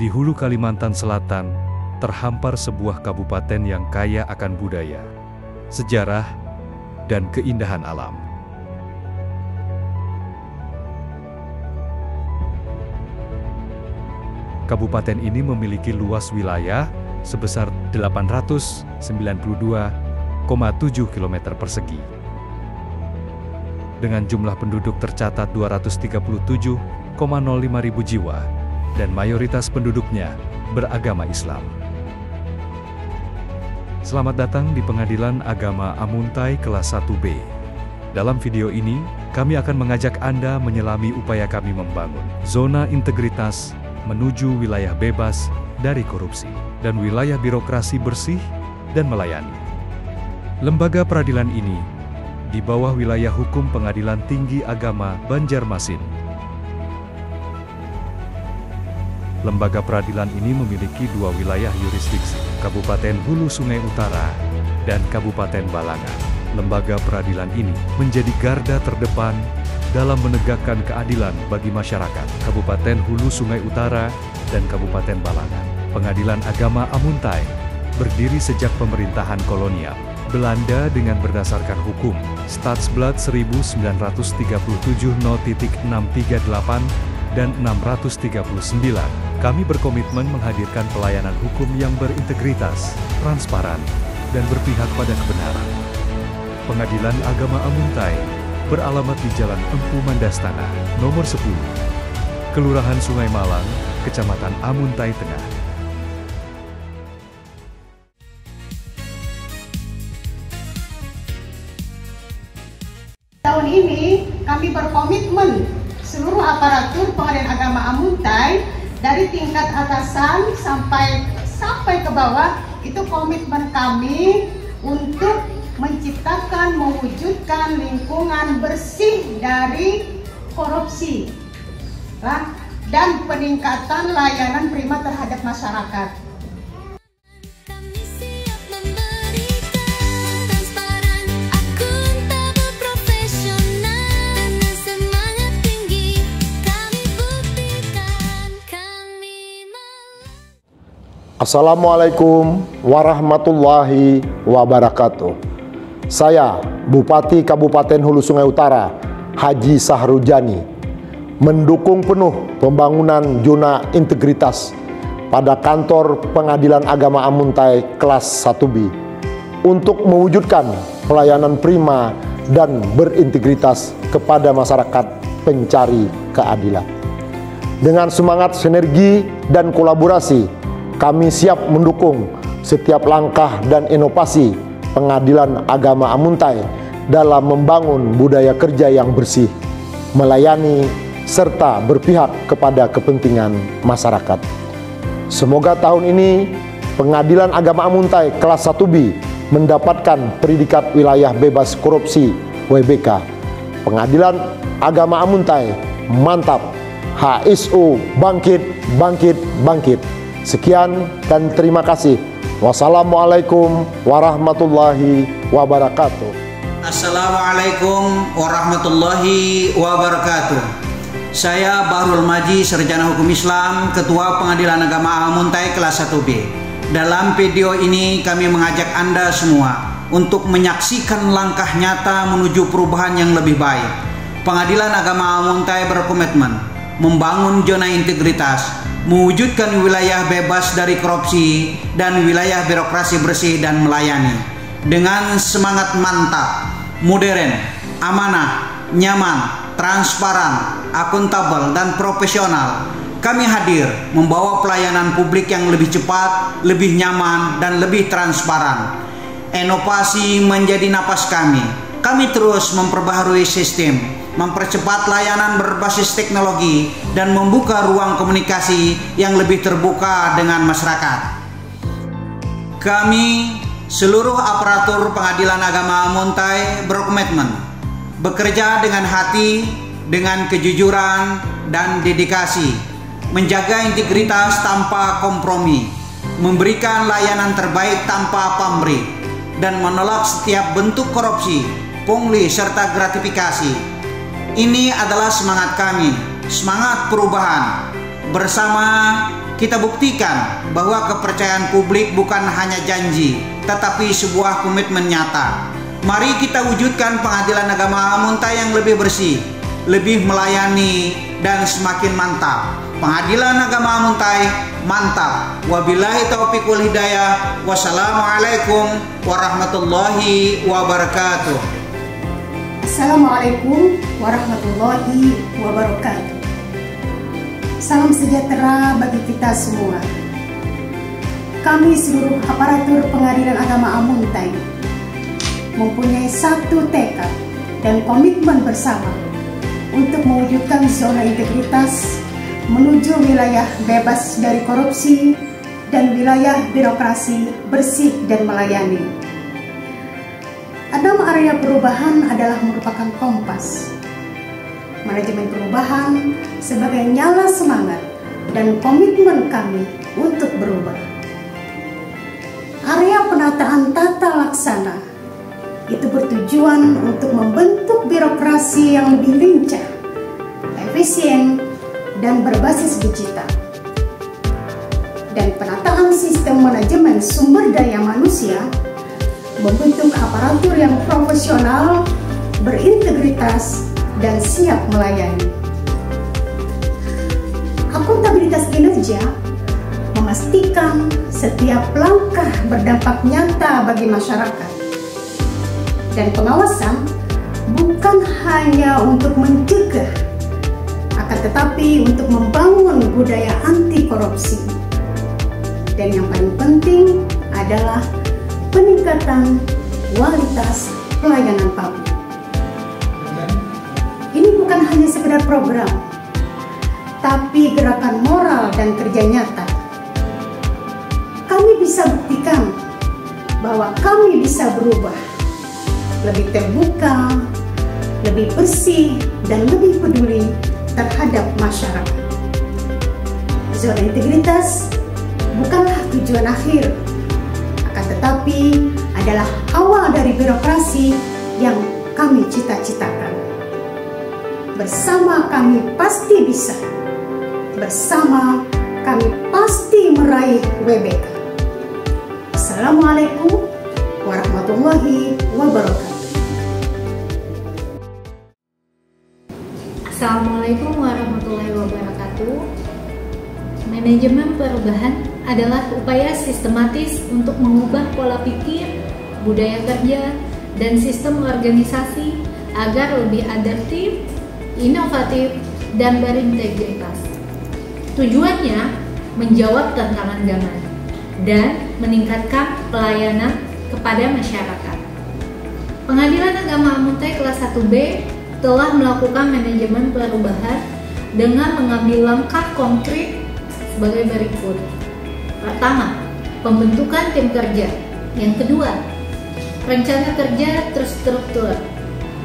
Di hulu Kalimantan Selatan, terhampar sebuah kabupaten yang kaya akan budaya, sejarah, dan keindahan alam. Kabupaten ini memiliki luas wilayah sebesar 892,7 km persegi. Dengan jumlah penduduk tercatat 237,05 ribu jiwa, dan mayoritas penduduknya beragama Islam. Selamat datang di Pengadilan Agama Amuntai kelas 1B. Dalam video ini, kami akan mengajak Anda menyelami upaya kami membangun zona integritas menuju wilayah bebas dari korupsi dan wilayah birokrasi bersih dan melayani. Lembaga peradilan ini di bawah wilayah hukum Pengadilan Tinggi Agama Banjarmasin. Lembaga peradilan ini memiliki dua wilayah yurisdiksi, Kabupaten Hulu Sungai Utara dan Kabupaten Balangan. Lembaga peradilan ini menjadi garda terdepan dalam menegakkan keadilan bagi masyarakat Kabupaten Hulu Sungai Utara dan Kabupaten Balangan. Pengadilan Agama Amuntai berdiri sejak pemerintahan kolonial Belanda dengan berdasarkan hukum Stadsblad 1937 No.638 dan 639. Kami berkomitmen menghadirkan pelayanan hukum yang berintegritas, transparan, dan berpihak pada kebenaran. Pengadilan Agama Amuntai beralamat di Jalan Empu Mandastana, nomor 10, Kelurahan Sungai Malang, Kecamatan Amuntai Tengah. Tahun ini kami berkomitmen seluruh aparatur Pengadilan Agama Amuntai dari tingkat atasan sampai ke bawah, itu komitmen kami untuk menciptakan, mewujudkan lingkungan bersih dari korupsi dan peningkatan layanan prima terhadap masyarakat. Assalamualaikum warahmatullahi wabarakatuh. Saya Bupati Kabupaten Hulu Sungai Utara, Haji Sahrujani, mendukung penuh pembangunan zona integritas pada kantor Pengadilan Agama Amuntai kelas 1B untuk mewujudkan pelayanan prima dan berintegritas kepada masyarakat pencari keadilan. Dengan semangat sinergi dan kolaborasi, kami siap mendukung setiap langkah dan inovasi Pengadilan Agama Amuntai dalam membangun budaya kerja yang bersih, melayani, serta berpihak kepada kepentingan masyarakat. Semoga tahun ini Pengadilan Agama Amuntai kelas 1B mendapatkan predikat wilayah bebas korupsi WBK. Pengadilan Agama Amuntai mantap, HSU bangkit, bangkit, bangkit. Sekian dan terima kasih. Wassalamualaikum warahmatullahi wabarakatuh. Assalamualaikum warahmatullahi wabarakatuh. Saya Bahrul Maji, Sarjana Hukum Islam, Ketua Pengadilan Agama Amuntai kelas 1B. Dalam video ini kami mengajak Anda semua untuk menyaksikan langkah nyata menuju perubahan yang lebih baik. Pengadilan Agama Amuntai berkomitmen membangun zona integritas, mewujudkan wilayah bebas dari korupsi dan wilayah birokrasi bersih dan melayani. Dengan semangat mantap, modern, amanah, nyaman, transparan, akuntabel, dan profesional, kami hadir membawa pelayanan publik yang lebih cepat, lebih nyaman, dan lebih transparan. Inovasi menjadi napas kami. Kami terus memperbaharui sistem, mempercepat layanan berbasis teknologi, dan membuka ruang komunikasi yang lebih terbuka dengan masyarakat. Kami, seluruh aparatur Pengadilan Agama Amuntai, berkomitmen bekerja dengan hati, dengan kejujuran dan dedikasi, menjaga integritas tanpa kompromi, memberikan layanan terbaik tanpa pamrih, dan menolak setiap bentuk korupsi, pungli, serta gratifikasi. Ini adalah semangat kami, semangat perubahan. Bersama kita buktikan bahwa kepercayaan publik bukan hanya janji, tetapi sebuah komitmen nyata. Mari kita wujudkan pengadilan agama Amuntai yang lebih bersih, lebih melayani, dan semakin mantap. Pengadilan agama Amuntai mantap. Wabillahi taufiq wal hidayah. Wassalamualaikum warahmatullahi wabarakatuh. Assalamualaikum warahmatullahi wabarakatuh. Salam sejahtera bagi kita semua. Kami seluruh aparatur Pengadilan Agama Amuntai mempunyai satu tekad dan komitmen bersama untuk mewujudkan zona integritas menuju wilayah bebas dari korupsi dan wilayah birokrasi bersih dan melayani. Adam area perubahan adalah merupakan kompas. Manajemen perubahan sebagai nyala semangat dan komitmen kami untuk berubah. Area penataan tata laksana itu bertujuan untuk membentuk birokrasi yang lebih lincah, efisien, dan berbasis digital. Dan penataan sistem manajemen sumber daya manusia membentuk aparatur yang profesional, berintegritas, dan siap melayani. Akuntabilitas kinerja memastikan setiap langkah berdampak nyata bagi masyarakat. Dan pengawasan bukan hanya untuk mencegah, akan tetapi untuk membangun budaya anti korupsi. Dan yang paling penting adalah peningkatan kualitas pelayanan publik. Ini bukan hanya sekedar program, tapi gerakan moral dan kerja nyata. Kami bisa buktikan bahwa kami bisa berubah, lebih terbuka, lebih bersih, dan lebih peduli terhadap masyarakat. Zona integritas bukanlah tujuan akhir, akan tetapi adalah awal dari birokrasi yang kami cita-citakan. Bersama kami pasti bisa. Bersama kami pasti meraih WBK. Assalamualaikum warahmatullahi wabarakatuh. Assalamualaikum warahmatullahi wabarakatuh. Manajemen perubahan adalah upaya sistematis untuk mengubah pola pikir, budaya kerja, dan sistem organisasi agar lebih adaptif, inovatif, dan berintegritas. Tujuannya menjawab tantangan zaman dan meningkatkan pelayanan kepada masyarakat. Pengadilan Agama Amuntai kelas 1B telah melakukan manajemen perubahan dengan mengambil langkah konkret sebagai berikut. Pertama, pembentukan tim kerja. Yang kedua, rencana kerja terstruktur.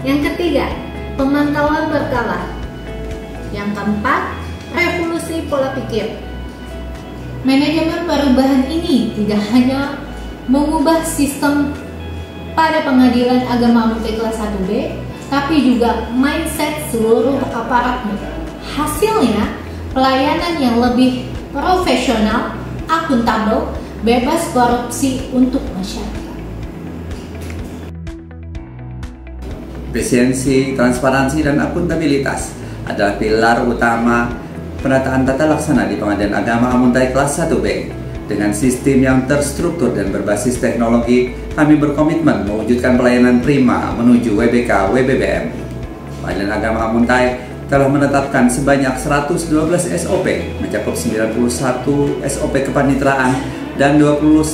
Yang ketiga, pemantauan berkala. Yang keempat, revolusi pola pikir. Manajemen perubahan ini tidak hanya mengubah sistem pada Pengadilan Agama Amuntai kelas 1B, tapi juga mindset seluruh aparatnya. Hasilnya, pelayanan yang lebih profesional, akuntabel, bebas korupsi untuk masyarakat. Efisiensi, transparansi, dan akuntabilitas adalah pilar utama penataan tata laksana di Pengadilan Agama Amuntai kelas 1B. Dengan sistem yang terstruktur dan berbasis teknologi, kami berkomitmen mewujudkan pelayanan prima menuju WBK WBBM. Pengadilan Agama Amuntai telah menetapkan sebanyak 112 SOP, mencakup 91 SOP kepanitraan dan 29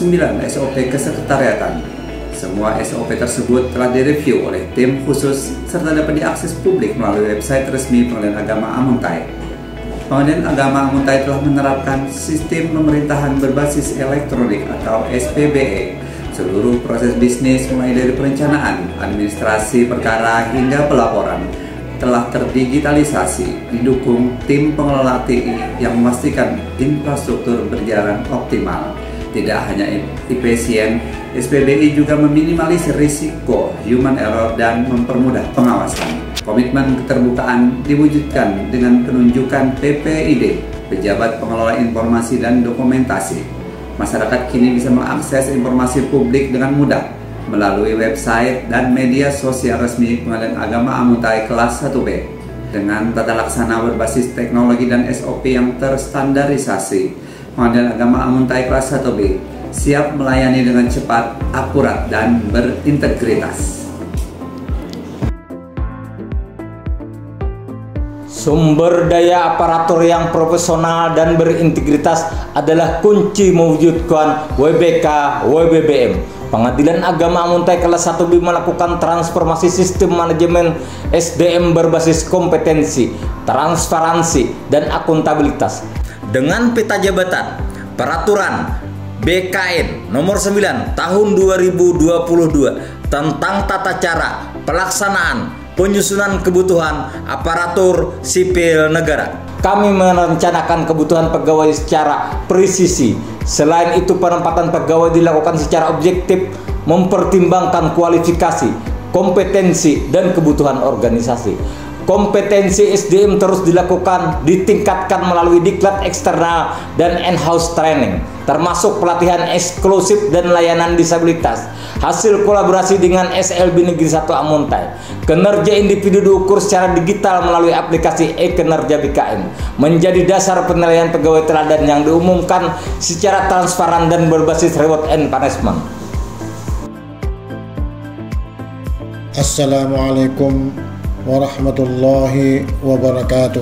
SOP kesekretariatan. Semua SOP tersebut telah direview oleh tim khusus serta dapat diakses publik melalui website resmi Pengadilan Agama Amuntai. Pengadilan Agama Amuntai telah menerapkan sistem pemerintahan berbasis elektronik atau SPBE. Seluruh proses bisnis mulai dari perencanaan, administrasi perkara hingga pelaporan telah terdigitalisasi, didukung tim pengelola TI yang memastikan infrastruktur berjalan optimal. Tidak hanya efisien, SPBI juga meminimalisir risiko human error dan mempermudah pengawasan. Komitmen keterbukaan diwujudkan dengan penunjukan PPID pejabat pengelola informasi dan dokumentasi. Masyarakat kini bisa mengakses informasi publik dengan mudah melalui website dan media sosial resmi Pengadilan Agama Amuntai kelas 1B. Dengan tata laksana berbasis teknologi dan SOP yang terstandarisasi, Pengadilan Agama Amuntai kelas 1B siap melayani dengan cepat, akurat, dan berintegritas. Sumber daya aparatur yang profesional dan berintegritas adalah kunci mewujudkan WBK WBBM. Pengadilan Agama Amuntai kelas 1B melakukan transformasi sistem manajemen SDM berbasis kompetensi, transparansi, dan akuntabilitas. Dengan peta jabatan, peraturan BKN nomor 9 tahun 2022 tentang tata cara pelaksanaan penyusunan kebutuhan aparatur sipil negara. Kami merencanakan kebutuhan pegawai secara presisi. Selain itu, penempatan pegawai dilakukan secara objektif, mempertimbangkan kualifikasi, kompetensi, dan kebutuhan organisasi. Kompetensi SDM terus dilakukan, ditingkatkan melalui diklat eksternal dan in-house training, termasuk pelatihan eksklusif dan layanan disabilitas. Hasil kolaborasi dengan SLB Negeri 1 Amuntai. Kinerja individu diukur secara digital melalui aplikasi e-kinerja BKN, menjadi dasar penilaian pegawai teladan yang diumumkan secara transparan dan berbasis reward and punishment. Assalamualaikum warahmatullahi wabarakatuh.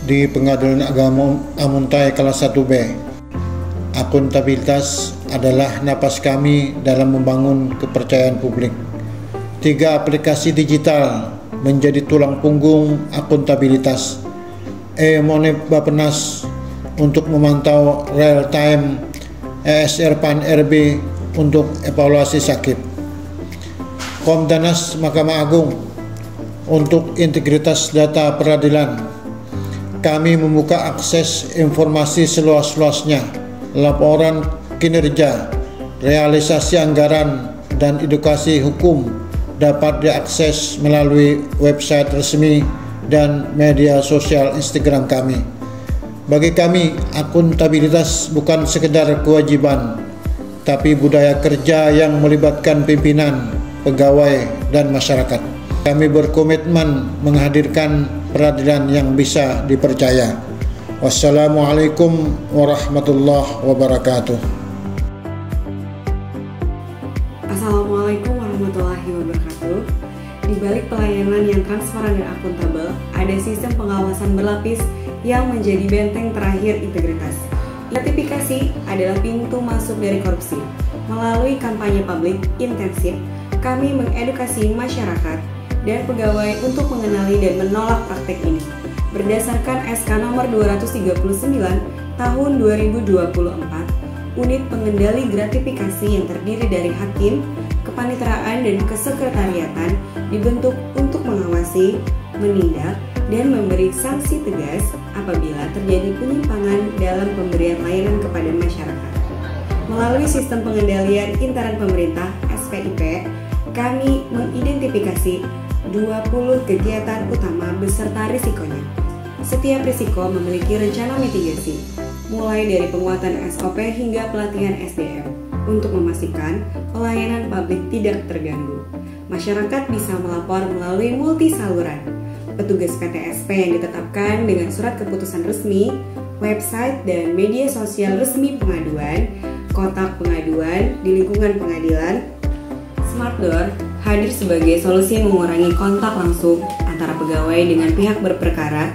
Di Pengadilan Agama Amuntai kelas 1B, akuntabilitas adalah napas kami dalam membangun kepercayaan publik. 3 aplikasi digital menjadi tulang punggung akuntabilitas. E-Monep Bappenas untuk memantau real time, ESR Pan RB untuk evaluasi sakit, Komdanas Mahkamah Agung untuk integritas data peradilan. Kami membuka akses informasi seluas-luasnya, laporan kinerja, realisasi anggaran, dan edukasi hukum dapat diakses melalui website resmi dan media sosial Instagram kami. Bagi kami, akuntabilitas bukan sekedar kewajiban, tapi budaya kerja yang melibatkan pimpinan, pegawai, dan masyarakat. Kami berkomitmen menghadirkan peradilan yang bisa dipercaya. Wassalamualaikum warahmatullahi wabarakatuh. Assalamualaikum warahmatullahi wabarakatuh. Di balik pelayanan yang transparan dan akuntabel, ada sistem pengawasan berlapis yang menjadi benteng terakhir integritas. Gratifikasi adalah pintu masuk dari korupsi. Melalui kampanye publik intensif, kami mengedukasi masyarakat dan pegawai untuk mengenali dan menolak praktek ini. Berdasarkan SK nomor 239 tahun 2024, unit pengendali gratifikasi yang terdiri dari hakim, kepaniteraan, dan kesekretariatan dibentuk untuk mengawasi, menindak, dan memberi sanksi tegas apabila terjadi penyimpangan dalam pemberian layanan kepada masyarakat. Melalui sistem pengendalian intern pemerintah SPIP, kami mengidentifikasi 20 kegiatan utama beserta risikonya. Setiap risiko memiliki rencana mitigasi, mulai dari penguatan SOP hingga pelatihan SDM, untuk memastikan pelayanan publik tidak terganggu. Masyarakat bisa melapor melalui multi saluran, petugas PTSP yang ditetapkan dengan surat keputusan resmi, website dan media sosial resmi pengaduan, kotak pengaduan di lingkungan pengadilan. Smart Door hadir sebagai solusi mengurangi kontak langsung antara pegawai dengan pihak berperkara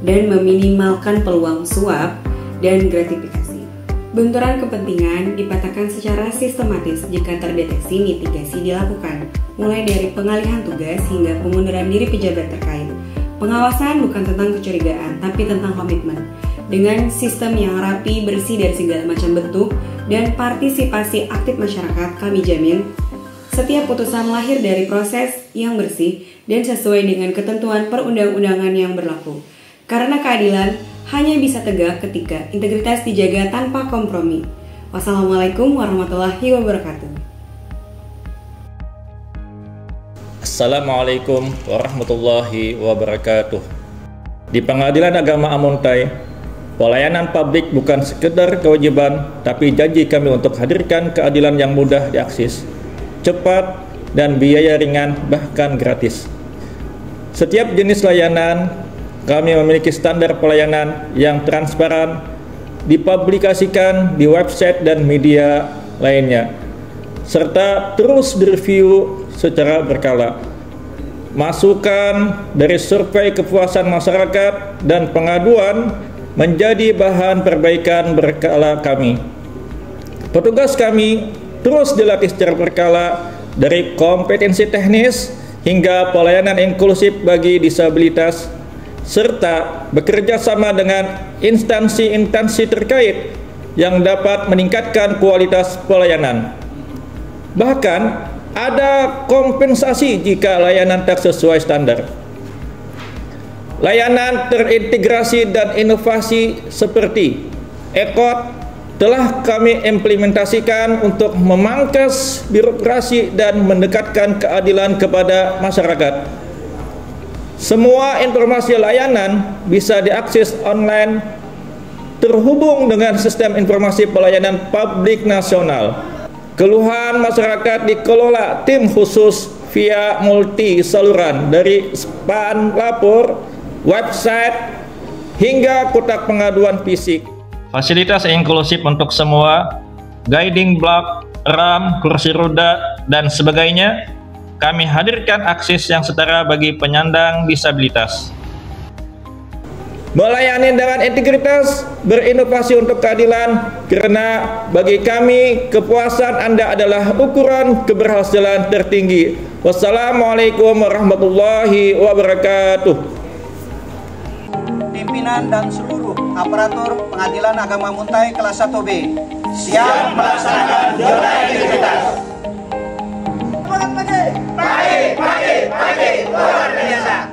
dan meminimalkan peluang suap dan gratifikasi. Benturan kepentingan dipatahkan secara sistematis jika terdeteksi mitigasi dilakukan, mulai dari pengalihan tugas hingga pengunduran diri pejabat terkait. Pengawasan bukan tentang kecurigaan, tapi tentang komitmen. Dengan sistem yang rapi, bersih dari segala macam bentuk, dan partisipasi aktif masyarakat, kami jamin setiap putusan lahir dari proses yang bersih dan sesuai dengan ketentuan perundang-undangan yang berlaku. Karena keadilan hanya bisa tegak ketika integritas dijaga tanpa kompromi. Wassalamualaikum warahmatullahi wabarakatuh. Assalamualaikum warahmatullahi wabarakatuh. Di Pengadilan Agama Amuntai, pelayanan publik bukan sekedar kewajiban, tapi janji kami untuk hadirkan keadilan yang mudah diakses, cepat, dan biaya ringan, bahkan gratis. Setiap jenis layanan, kami memiliki standar pelayanan yang transparan, dipublikasikan di website dan media lainnya, serta terus direview secara berkala. Masukan dari survei kepuasan masyarakat dan pengaduan menjadi bahan perbaikan berkala kami. Petugas kami terus dilatih secara berkala dari kompetensi teknis hingga pelayanan inklusif bagi disabilitas, serta bekerja sama dengan instansi-instansi terkait yang dapat meningkatkan kualitas pelayanan. Bahkan ada kompensasi jika layanan tak sesuai standar. Layanan terintegrasi dan inovasi seperti EKOT telah kami implementasikan untuk memangkas birokrasi dan mendekatkan keadilan kepada masyarakat. Semua informasi layanan bisa diakses online terhubung dengan sistem informasi pelayanan publik nasional. Keluhan masyarakat dikelola tim khusus via multi saluran dari span lapor, website, hingga kotak pengaduan fisik. Fasilitas inklusif untuk semua, guiding block, RAM, kursi roda, dan sebagainya, kami hadirkan akses yang setara bagi penyandang disabilitas. Melayani dengan integritas, berinovasi untuk keadilan, karena bagi kami kepuasan Anda adalah ukuran keberhasilan tertinggi. Wassalamualaikum warahmatullahi wabarakatuh. Pimpinan dan seluruh aparatur Pengadilan Agama Amuntai kelas 1B siap melaksanakan zona integritas. Semangat pagi, luar biasa.